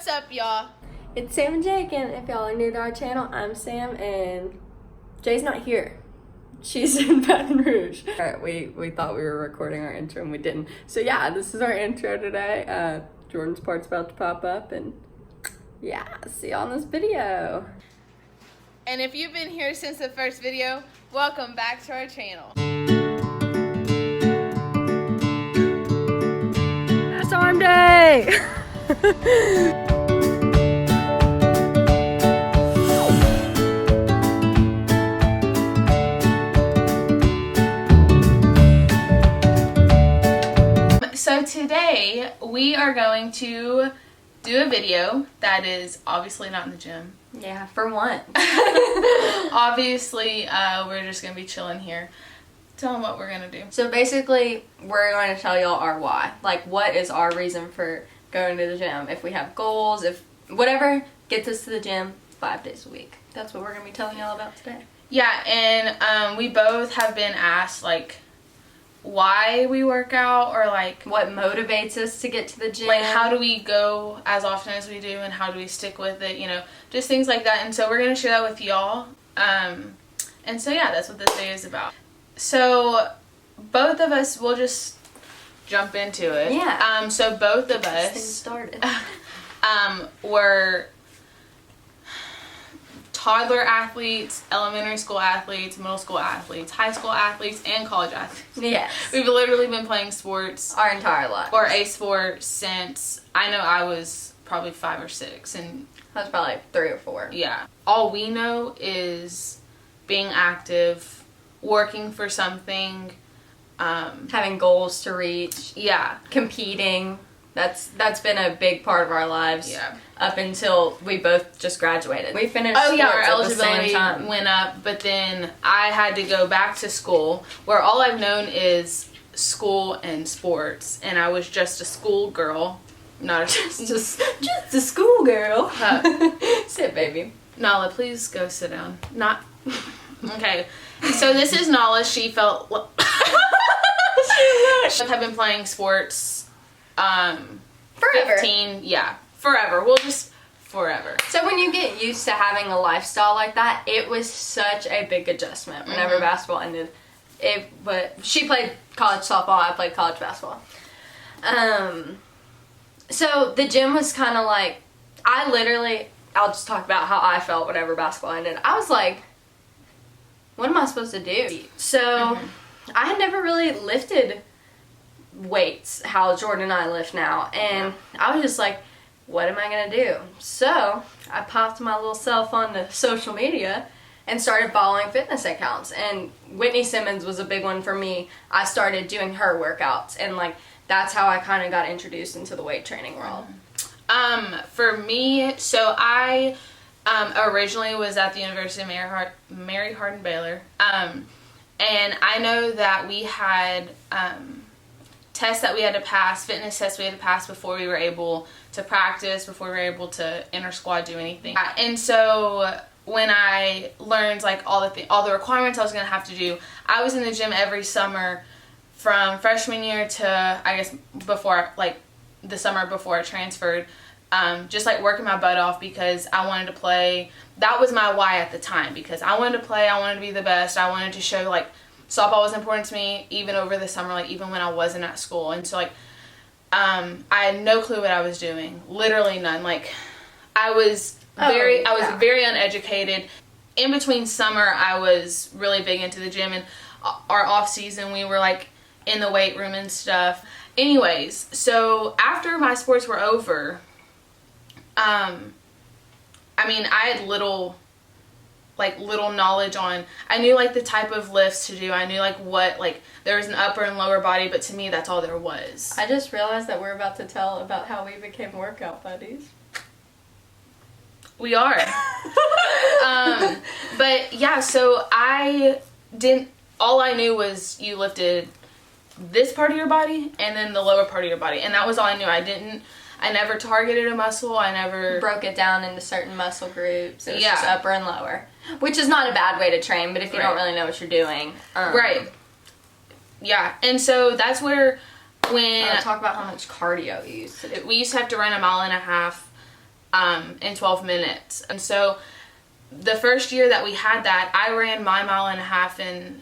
What's up, y'all? It's Sam and Jake, and if y'all are new to our channel, I'm Sam, and Jay's not here. She's in Baton Rouge. Alright, we thought we were recording our intro, and we didn't. So yeah, this is our intro today. Jordan's part's about to pop up, and yeah, see you on this video. And if you've been here since the first video, welcome back to our channel. It's arm day! So today we are going to do a video that is obviously not in the gym. Yeah, for once. Obviously, we're just going to be chilling here. Tell them what we're going to do. So basically, we're going to tell y'all our why. Like, what is our reason for going to the gym? If we have goals, if whatever gets us to the gym 5 days a week. That's what we're going to be telling y'all about today. Yeah, and we both have been asked, like, why we work out, or like what motivates us to get to the gym, like how do we go as often as we do, and how do we stick with it, you know, just things like that. And so we're gonna share that with y'all, and so yeah, that's what this video is about. So both of us, we'll just jump into it. Yeah. So both of This thing us started. were toddler athletes, elementary school athletes, middle school athletes, high school athletes, and college athletes. Yes. We've literally been playing sports Our entire life. or a sport since, I know I was probably 5 or 6, and I was probably 3 or 4. yeah. All we know is being active, working for something, Having goals to reach, yeah. competing. That's been a big part of our lives. Yeah. Up until we both just graduated. We finished Oh yeah, our sports at the same eligibility time. went up, but then I had to go back to school, where all I've known is school and sports, and I was just a school girl, not a just a schoolgirl. Sit, baby. Nala, please go sit down. Not okay. So this is Nala. She felt have been playing sports Forever. 15, yeah, forever. We'll just forever. So when you get used to having a lifestyle like that, it was such a big adjustment whenever basketball ended. But she played college softball, I played college basketball. So the gym was kind of like, I'll just talk about how I felt whenever basketball ended. I was like, what am I supposed to do? So I had never really lifted weights how Jordan and I lift now, and I was just like, what am I gonna do? So I popped my little self onto social media and started following fitness accounts, and Whitney Simmons was a big one for me. I started doing her workouts, and like that's how I kind of got introduced into the weight training world. For me, so I originally was at the University of Mary Hardin Baylor, and I know that we had tests that we had to pass, fitness tests we had to pass before we were able to practice, before we were able to inter-squad do anything. And so when I learned like all the requirements I was going to have to do, I was in the gym every summer from freshman year to, I guess, before, like the summer before I transferred, just like working my butt off because I wanted to play. That was my why at the time, because I wanted to play, I wanted to be the best, I wanted to show like softball was important to me, even over the summer, like even when I wasn't at school. And so like I had no clue what I was doing, literally none. Like I was very uneducated. In between summer, I was really big into the gym, and our off season we were like in the weight room and stuff. Anyways, so after my sports were over, I mean, I had little knowledge on, I knew like the type of lifts to do. I knew like what, like there was an upper and lower body, but to me that's all there was. I just realized that we're about to tell about how we became workout buddies. We are. But yeah, so all I knew was you lifted this part of your body and then the lower part of your body, and that was all I knew. I never targeted a muscle. I never broke it down into certain muscle groups. It was just upper and lower, which is not a bad way to train, but if you don't really know what you're doing. Right. Yeah, and so that's where when... talk about how much cardio you used to do. We used to have to run 1.5 miles in 12 minutes. And so the first year that we had that, I ran my 1.5 miles in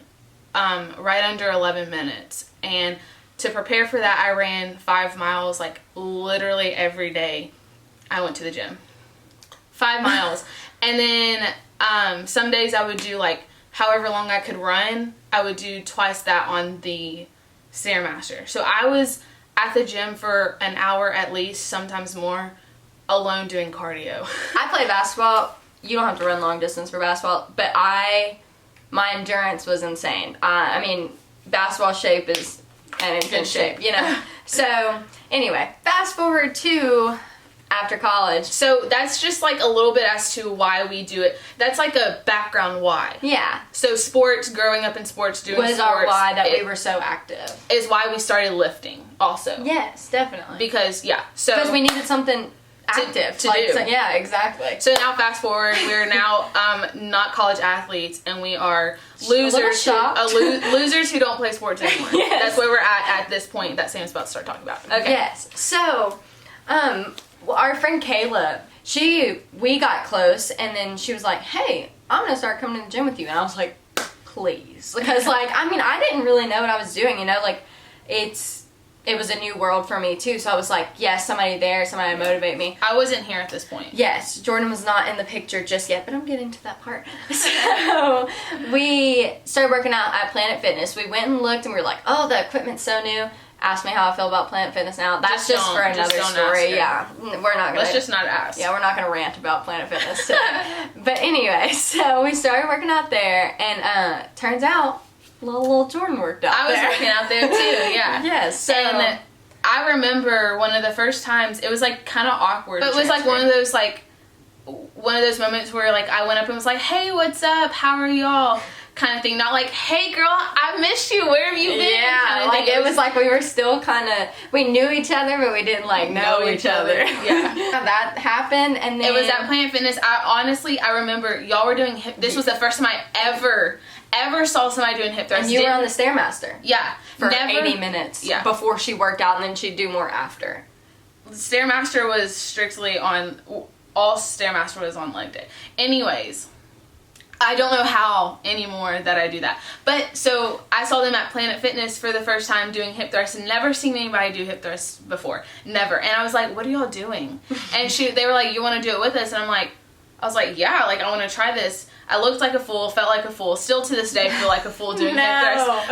right under 11 minutes. And to prepare for that, I ran 5 miles like literally every day. I went to the gym. 5 miles. And then some days I would do like however long I could run, I would do twice that on the Stairmaster. So I was at the gym for an hour at least, sometimes more, alone doing cardio. I play basketball. You don't have to run long distance for basketball, but my endurance was insane. I mean, basketball shape is an intense shape, you know. So anyway, fast forward to after college. So that's just like a little bit as to why we do it. That's like a background why. Yeah. So sports, growing up in sports, doing was sports. Our why that we were so active. Is why we started lifting also. Yes, definitely. Because, yeah. So because we needed something active to do. So, yeah, exactly. So now fast forward, we're now not college athletes, and we are losers losers who don't play sports anymore. Yes. That's where we're at this point that Sam's about to start talking about. Okay. Yes. So, our friend Kayla, we got close, and then she was like, hey, I'm going to start coming to the gym with you. And I was like, please. Because, like, I mean, I didn't really know what I was doing, you know? Like, it was a new world for me, too. So I was like, yes, somebody there, somebody to motivate me. I wasn't here at this point. Yes, Jordan was not in the picture just yet, but I'm getting to that part. So we started working out at Planet Fitness. We went and looked, and we were like, oh, the equipment's so new. Ask me how I feel about Planet Fitness now. That's just for another story. Yeah, we're not gonna. Let's just not ask. Yeah, we're not gonna rant about Planet Fitness today. But anyway, so we started working out there, and turns out little Jordan worked out. I was working out there too. Yeah. Yes. So and I remember one of the first times. It was like kind of awkward, but it was like one of those moments where like I went up and was like, "Hey, what's up? How are y'all?" kind of thing. Not like, "Hey, girl, I missed you. Where have you been?" Yeah, kind of like thing. it was like we were still kind of, we knew each other, but we didn't like know each other. Yeah. That happened, and then it was at Planet Fitness. I remember y'all were doing hip. This was the first time I ever saw somebody doing hip thrusts. And you were on the Stairmaster. Yeah. For 80 minutes. Yeah. Before she worked out, and then she'd do more after. Stairmaster was strictly on, all Stairmaster was on leg day. Anyways, I don't know how anymore that I do that. But, so, I saw them at Planet Fitness for the first time doing hip thrusts. Never seen anybody do hip thrusts before. Never. And I was like, what are y'all doing? And they were like, you want to do it with us? And I was like, yeah, like, I want to try this. I looked like a fool, felt like a fool, still to this day feel like a fool doing hip thrusts.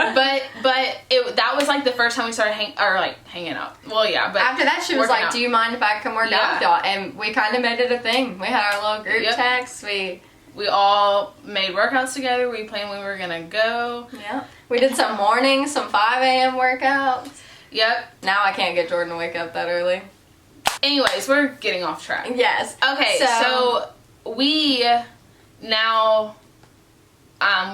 But that was like the first time we started hanging out. Well, yeah, but after that she was like, do you mind if I come work out with y'all? And we kind of made it a thing. We had our little group text. We all made workouts together. We planned when we were gonna go. Yeah. We did some mornings, some 5 a.m. workouts. Yep. Now I can't get Jordan to wake up that early. Anyways, we're getting off track. Yes. Okay, so we now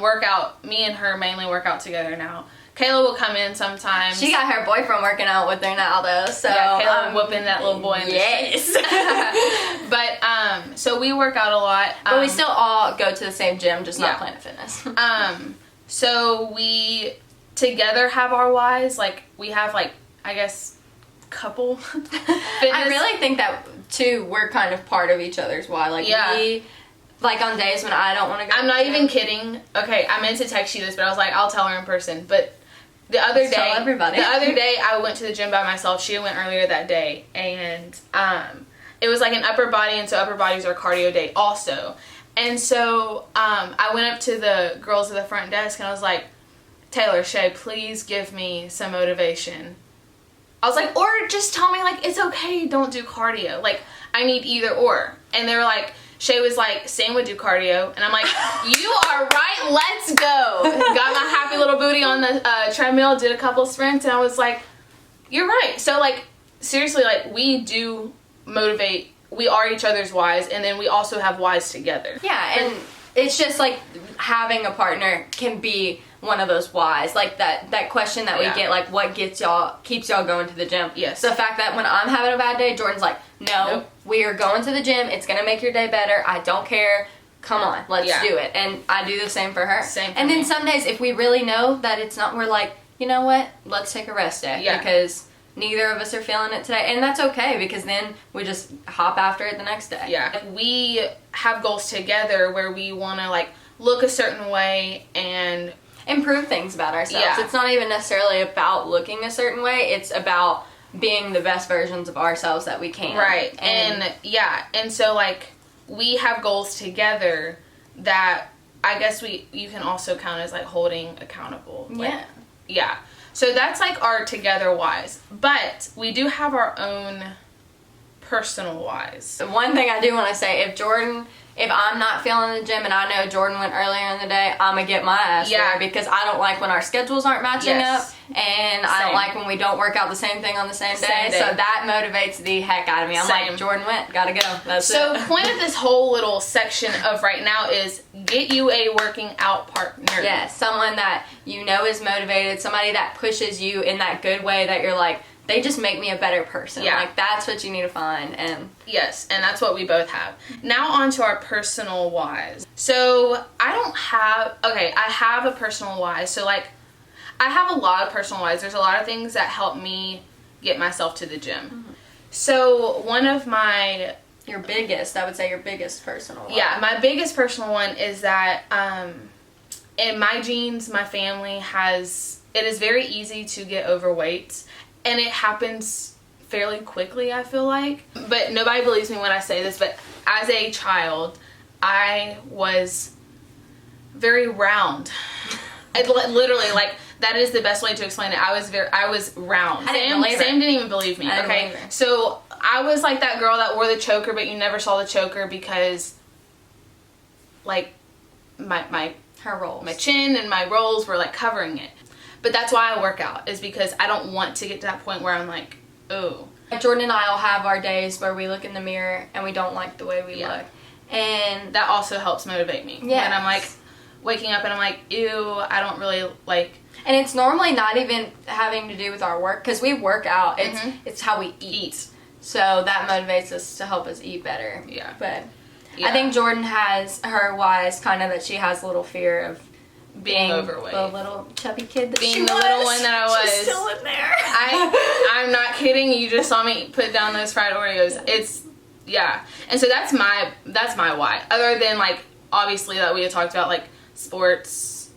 work out. Me and her mainly work out together now. Kayla will come in sometimes. She got her boyfriend working out with her now, though. So yeah, Kayla whooping that little boy in the street. But so we work out a lot. But we still all go to the same gym, just not Planet Fitness. So we together have our whys. Like we have I guess couple fitness. I really think that too. We're kind of part of each other's why. We. Like on days when I don't want to go. I'm not even kidding. Okay, I meant to text you this, but I was like, I'll tell her in person. But the other day I went to the gym by myself. She went earlier that day, and it was like an upper body, and so upper bodies are cardio day also. And so I went up to the girls at the front desk, and I was like, Taylor, Shay, please give me some motivation. I was like, or just tell me like it's okay, don't do cardio. Like I need either or. And they were like, Shay was like, Sam would do cardio. And I'm like, you are right, let's go. Got my happy little booty on the treadmill, did a couple sprints, and I was like, you're right. So, like, seriously, like, we do motivate. We are each other's whys, and then we also have whys together. Yeah, and it's just, like, having a partner can be one of those whys. Like, that question that we get, like, what keeps y'all going to the gym? Yes. The fact that when I'm having a bad day, Jordan's like, no, we are going to the gym. It's going to make your day better. I don't care. Come on, let's do it. And I do the same for her. And then some days, if we really know that it's not, we're like, you know what? Let's take a rest day. Yeah. Because neither of us are feeling it today, and that's okay, because then we just hop after it the next day. Yeah. Like, we have goals together where we want to, like, look a certain way and improve things about ourselves. Yeah. It's not even necessarily about looking a certain way. It's about being the best versions of ourselves that we can. Right. And yeah. And so, like, we have goals together that I guess you can also count as, like, holding accountable. Like, yeah. Yeah. So that's, like, our together whys. But we do have our own personal whys. One thing I do want to say, if I'm not feeling the gym and I know Jordan went earlier in the day, I'm going to get my ass there, because I don't like when our schedules aren't matching up, and I don't like when we don't work out the same thing on the same day. So that motivates the heck out of me. I'm like, Jordan went, gotta go. That's it. So point of this whole little section of right now is get you a working out partner. Yes, someone that you know is motivated, somebody that pushes you in that good way that you're like, they just make me a better person. Yeah. Like, that's what you need to find. And yes, and that's what we both have. Now on to our personal whys. So I have a personal why. So, like, I have a lot of personal whys. There's a lot of things that help me get myself to the gym. Mm-hmm. So one of my... I would say your biggest personal why. Yeah, my biggest personal one is that in my genes, my family it is very easy to get overweight. And it happens fairly quickly, I feel like. But nobody believes me when I say this, but as a child, I was very round. Literally, like, that is the best way to explain it. I was round. Sam didn't even believe me, okay? So I was like that girl that wore the choker, but you never saw the choker because, like, my chin and my rolls were, like, covering it. But that's why I work out, is because I don't want to get to that point where I'm like, oh. Jordan and I will have our days where we look in the mirror and we don't like the way we look. And that also helps motivate me. Yeah. And I'm like waking up and I'm like, ew, I don't really like. And it's normally not even having to do with our work, because we work out. It's how we eat. So that motivates us to help us eat better. Yeah. But I think Jordan has her whys kind of that she has a little fear of being overweight, the little chubby kid that being she the was. Little one that I was. She's still in there. I'm not kidding. You just saw me put down those fried Oreos. It's and so that's my why. Other than, like, obviously that we had talked about, like, sports,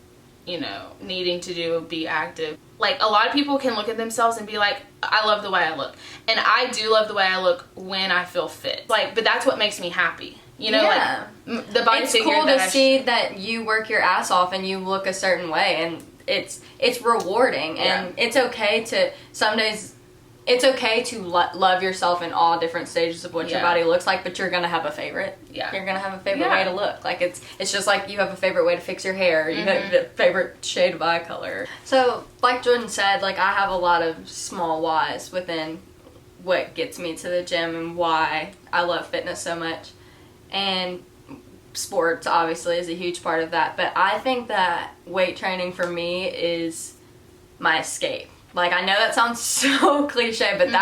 you know, needing to be active. Like, a lot of people can look at themselves and be like, I love the way I look, and I do love the way I look when I feel fit. Like, but that's what makes me happy. You know, like, the body figure. It's cool to see that you work your ass off and you look a certain way, and it's rewarding, and it's okay to, some days, it's okay to love yourself in all different stages of what your body looks like, but you're going to have a favorite. Yeah. You're going to have a favorite way to look. Like, it's just like you have a favorite way to fix your hair, you have a favorite shade of eye color. So, like Jordan said, like, I have a lot of small whys within what gets me to the gym and why I love fitness so much. And sports, obviously, is a huge part of that. But I think that weight training for me is my escape. Like, I know that sounds so cliche, but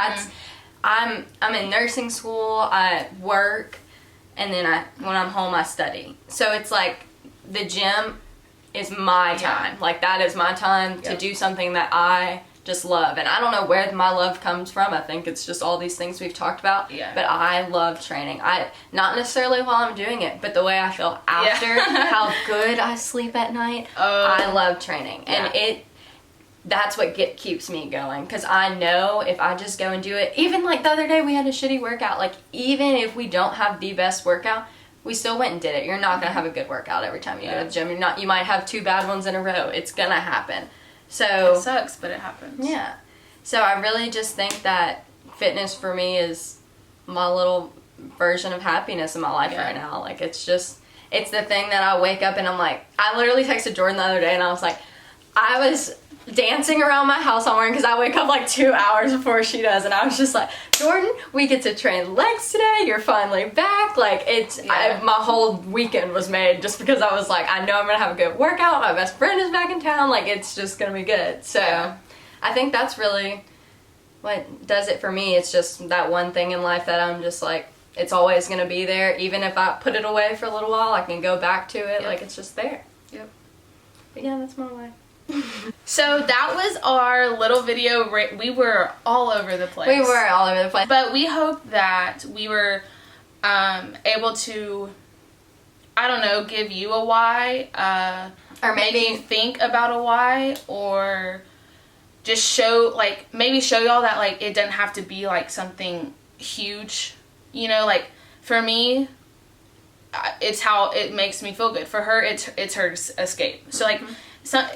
I'm in nursing school, I work, and then when I'm home, I study. So it's like the gym is my time. Like, that is my time to do something that I just love. And I don't know where my love comes from. I think it's just all these things we've talked about. Yeah. But I love training. Not necessarily while I'm doing it, but the way I feel after, how good I sleep at night. I love training. And that's what keeps me going. Because I know if I just go and do it, even like the other day we had a shitty workout. Like, even if we don't have the best workout, we still went and did it. You're not going to have a good workout every time you go to the gym. You might have 2 bad ones in a row. It's going to happen. So it sucks, but it happens. Yeah. So I really just think that fitness for me is my little version of happiness in my life right now. Like, it's the thing that I wake up and I'm like, I literally texted Jordan the other day and I was like, I was dancing around my house all morning because I wake up like 2 hours before she does, and I was just like, Jordan, we get to train legs today, you're finally back. Like, my whole weekend was made just because I was like, I know I'm gonna have a good workout, my best friend is back in town, like, it's just gonna be good. So I think that's really what does it for me. It's just that one thing in life that I'm just like, it's always gonna be there. Even if I put it away for a little while, I can go back to it. Like, it's just there. Yep. But yeah, that's my life. So that was our little video. We were all over the place. We were all over the place. But we hope that we were able to, I don't know, give you a why. Or maybe make you think about a why, or just show, like, maybe show y'all that, like, it doesn't have to be, like, something huge. You know, like, for me, it's how it makes me feel good. For her, it's her escape. So, like,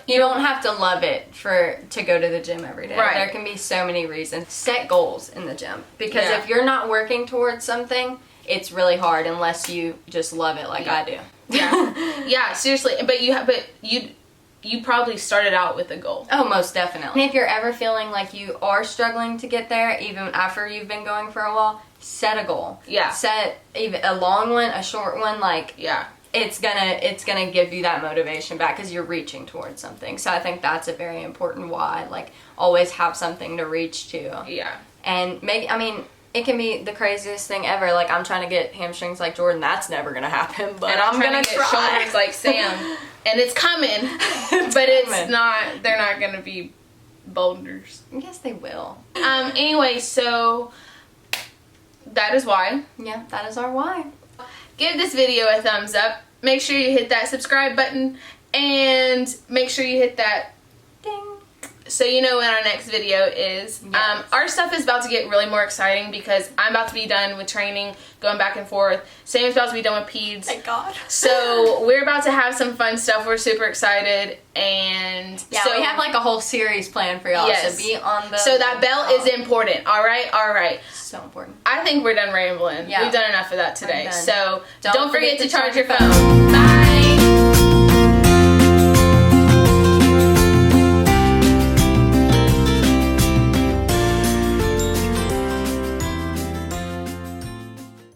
you don't have to love it to go to the gym every day. Right. There can be so many reasons. Set goals in the gym, because if you're not working towards something, it's really hard unless you just love it like I do. Yeah, yeah, seriously. But you probably started out with a goal. Oh, most definitely. And if you're ever feeling like you are struggling to get there, even after you've been going for a while, set a goal. Yeah. Set even a long one, a short one. Like, yeah, it's gonna give you that motivation back because you're reaching towards something. So I think that's a very important why. Like, always have something to reach to. Yeah. And it can be the craziest thing ever. Like, I'm trying to get hamstrings like Jordan. That's never gonna happen. But and I'm gonna get try. shoulders like Sam, and it's coming. It's not. They're not gonna be boulders. Yes, they will. Anyway, so that is why. Yeah, that is our why. Give this video a thumbs up. Make sure you hit that subscribe button, and make sure you hit that ding, so you know when our next video is. Yes. Our stuff is about to get really more exciting because I'm about to be done with training, going back and forth. Sam's about to be done with peds. Thank God. So we're about to have some fun stuff. We're super excited, and yeah, so we have like a whole series planned for y'all. Yes. So be on the. So that bell is important. All right. So important. I think we're done rambling. Yeah. We've done enough of that today. So Don't don't forget to charge your your phone. Bye.